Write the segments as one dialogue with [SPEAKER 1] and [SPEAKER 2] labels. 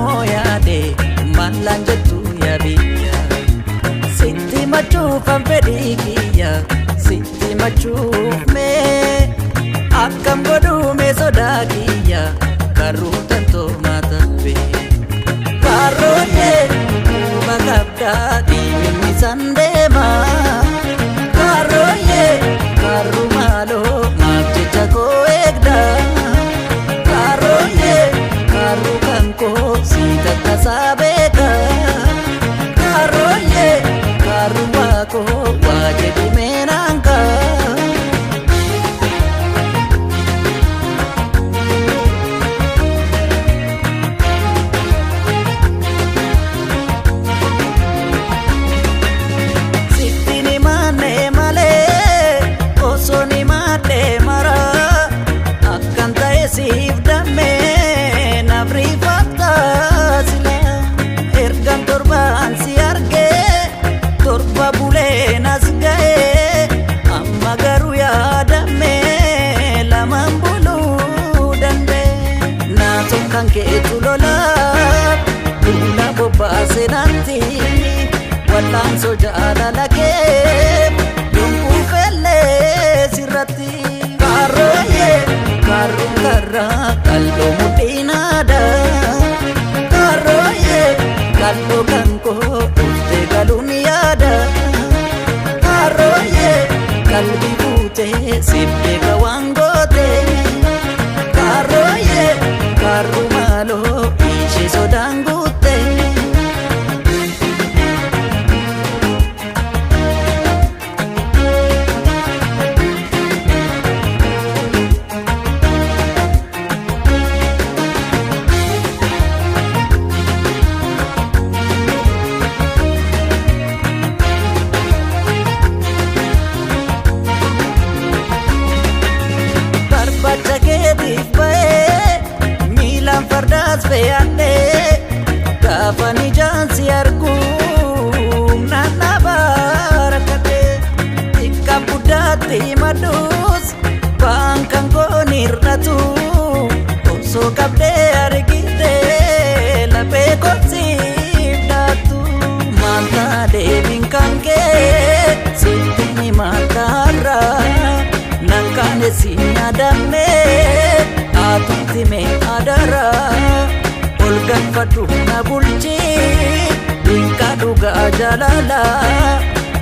[SPEAKER 1] moyaade mallan jettu ya biyya sitti machuufan fedhii kiyya sitti machuuf mee akkam godhume sodaa kiyya karruu tantoo maatabe karooyee kuma qabdaa dhiibni sandeema karooyee karru maaloo maaf jecha koo eegda karooyee karru kankoo siita tasaa beeka karooyee karru waakoo waa jedhi meenaanka siif damee naaf rifataa sila ergan torbaan si argee torba bulee nas ga'ee amma garuu yaadamee lamaan buluu dandee naatoon kan keetu lolaa duula bobbaase natti wallaansoo jaalala kee yommuu fellee sirratti karooyee karruun karraa kalloo mudhiinaadha karooyee kalloo kankoo uftee galuun yaada karooyee qalbii fuutee sibbee gawaan gootee karooyee karruu maaloo ishee sodaan guuttee fardaas fe'adhee gaafa nijaansi arguu naannaba rakkatee xiqqa guddaatti madduus waan kan goon hir'atu osoo qabdee argitee laphee kotsiif dhaattu maalta deebiin kan kee sitti maaltaarraa nan kaane si yaadammee atutti mee adara ol galfadhu na bulchii dinqa dhugaa jaalala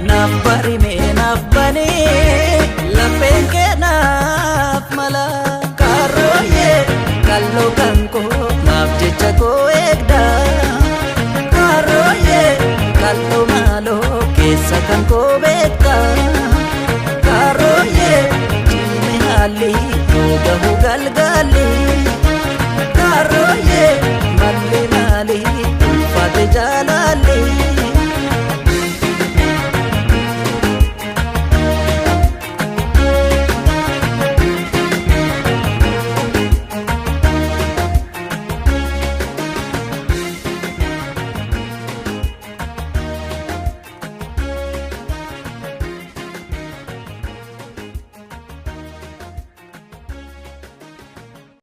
[SPEAKER 1] naaf barimee naaf banii lapheen kee naaf mala karooyee kalloo kankoo maaf jecha koo